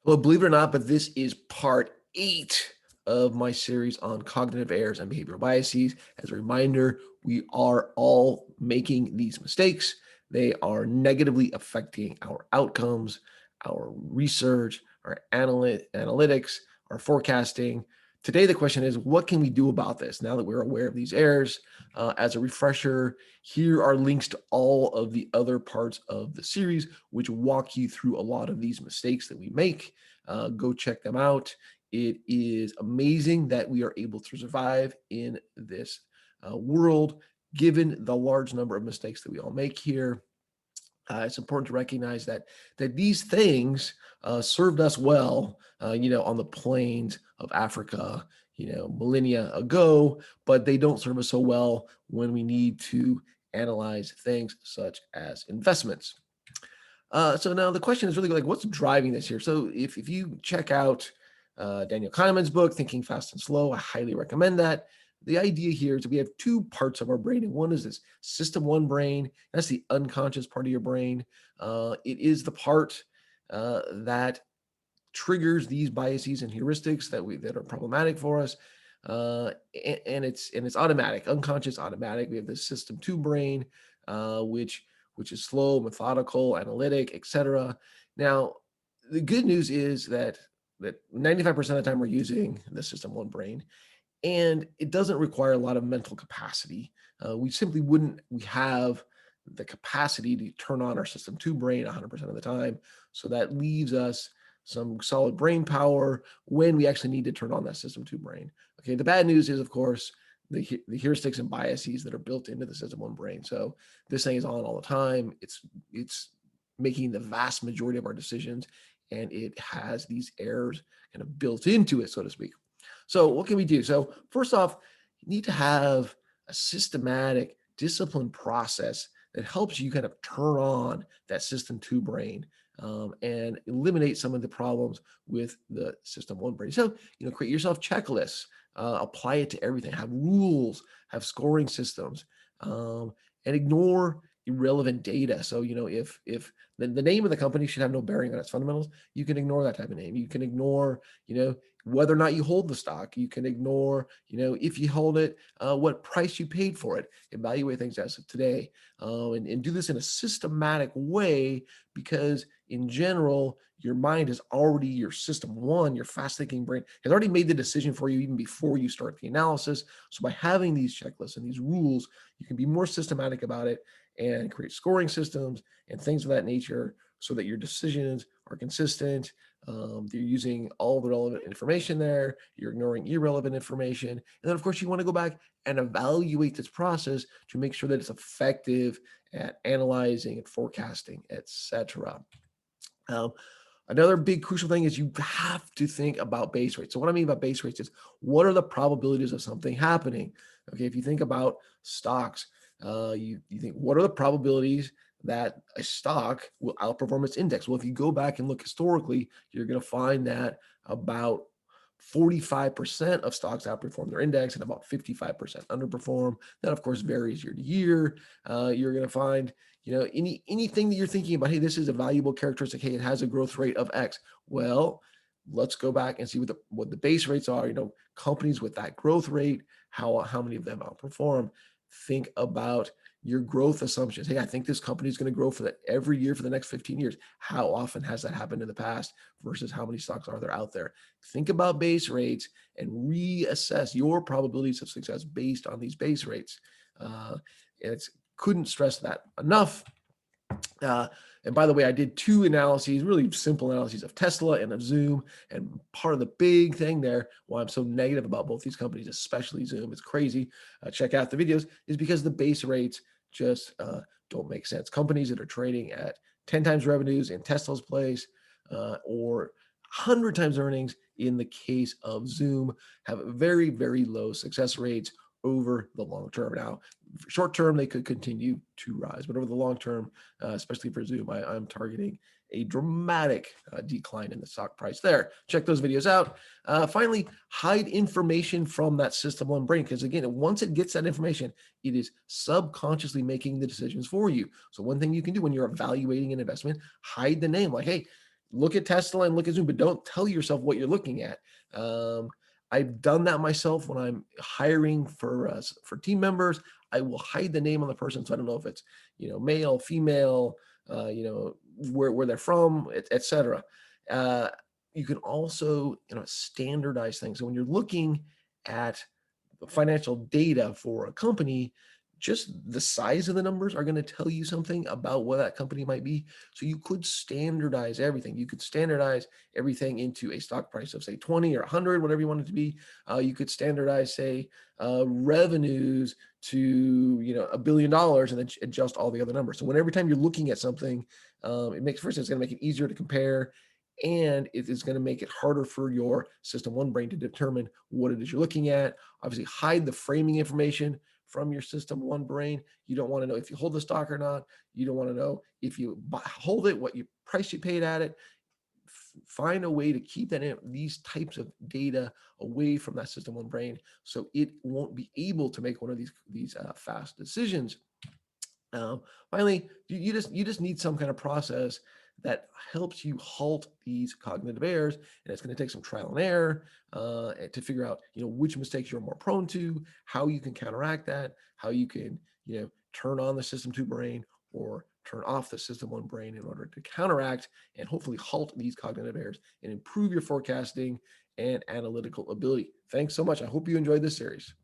Well, believe it or not, but this is part 8 of my series on cognitive errors and behavioral biases. As a reminder, we are all making these mistakes. They are negatively affecting our outcomes, our research, our analytics, our forecasting. Today, the question is, what can we do about this now that we're aware of these errors? As a refresher, here are links to all of the other parts of the series, which walk you through a lot of these mistakes that we make. Go check them out. It is amazing that we are able to survive in this world, given the large number of mistakes that we all make here. It's important to recognize that these things served us well, on the plains of Africa, millennia ago, but they don't serve us so well when we need to analyze things such as investments. So now the question is really like, what's driving this here? So if you check out Daniel Kahneman's book, Thinking Fast and Slow, I highly recommend that. The idea here is that we have two parts of our brain, and one is this system one brain. That's the unconscious part of your brain. It is the part that triggers these biases and heuristics that are problematic for us. And it's automatic, unconscious, automatic. We have this system two brain, which is slow, methodical, analytic, etc. Now, the good news is that 95% of the time we're using the system one brain, and it doesn't require a lot of mental capacity. We simply wouldn't we have the capacity to turn on our system two brain 100% of the time. So that leaves us some solid brain power when we actually need to turn on that system two brain. Okay, the bad news is, of course, the heuristics and biases that are built into the system one brain. So this thing is on all the time. It's making the vast majority of our decisions, and it has these errors kind of built into it, so to speak. So what can we do? So first off, you need to have a systematic, disciplined process that helps you kind of turn on that system two brain, and eliminate some of the problems with the system one brain. So, create yourself checklists, apply it to everything, have rules, have scoring systems, and ignore irrelevant data. So, if the name of the company should have no bearing on its fundamentals, you can ignore that type of name. You can ignore, whether or not you hold the stock. You can ignore, if you hold it, what price you paid for it. Evaluate things as of today, and do this in a systematic way, because in general, your mind is already, your system one, your fast thinking brain has already made the decision for you even before you start the analysis. So by having these checklists and these rules, you can be more systematic about it and create scoring systems and things of that nature, so that your decisions are consistent. You're using all the relevant information there. You're ignoring irrelevant information. And then, of course, you want to go back and evaluate this process to make sure that it's effective at analyzing and forecasting, etc. Um, Another big crucial thing is you have to think about base rates. So what I mean by base rates is, what are the probabilities of something happening? Okay, if you think about stocks, you think, what are the probabilities that a stock will outperform its index? Well, if you go back and look historically, you're going to find that about 45% of stocks outperform their index and about 55% underperform. That, of course, varies year to year. You're going to find, anything that you're thinking about, hey, this is a valuable characteristic, hey, it has a growth rate of X. Well, let's go back and see what the base rates are. Companies with that growth rate, how many of them outperform. Think about your growth assumptions. Hey, I think this company is going to grow for that every year for the next 15 years. How often has that happened in the past versus how many stocks are there out there? Think about base rates and reassess your probabilities of success based on these base rates. And it's couldn't stress that enough. Uh, and by the way, I did two analyses, really simple analyses of Tesla and of Zoom. And part of the big thing there, why I'm so negative about both these companies, especially Zoom, it's crazy. Check out the videos, is because the base rates just don't make sense. Companies that are trading at 10 times revenues in Tesla's place, or 100 times earnings in the case of Zoom, have very, very low success rates over the long term. Now, short term, they could continue to rise, but over the long term, especially for Zoom, I'm targeting a dramatic decline in the stock price there. Check those videos out. Finally, hide information from that system one brain, because again, once it gets that information, it is subconsciously making the decisions for you. So one thing you can do when you're evaluating an investment, hide the name. Like, hey, look at Tesla and look at Zoom, but don't tell yourself what you're looking at. Um, I've done that myself when I'm hiring for team members. I will hide the name on the person, so I don't know if it's male, female, where they're from, etc. Uh, you can also standardize things. So when you're looking at financial data for a company, just the size of the numbers are going to tell you something about what that company might be. So you could standardize everything. You could standardize everything into a stock price of say 20 or 100, whatever you want it to be. You could standardize say revenues to $1 billion and then adjust all the other numbers. So when every time you're looking at something, it makes first it's going to make it easier to compare, and it is going to make it harder for your system one brain to determine what it is you're looking at. Obviously, hide the framing information from your system one brain. You don't want to know if you hold the stock or not. You don't want to know if you hold it, what you price you paid at it. Find a way to keep these types of data away from that system one brain, so it won't be able to make one of these fast decisions. Finally, you just need some kind of process that helps you halt these cognitive errors, and it's going to take some trial and error to figure out which mistakes you're more prone to, how you can counteract that, how you can turn on the system two brain or turn off the system one brain in order to counteract and hopefully halt these cognitive errors and improve your forecasting and analytical ability. Thanks so much. I hope you enjoyed this series.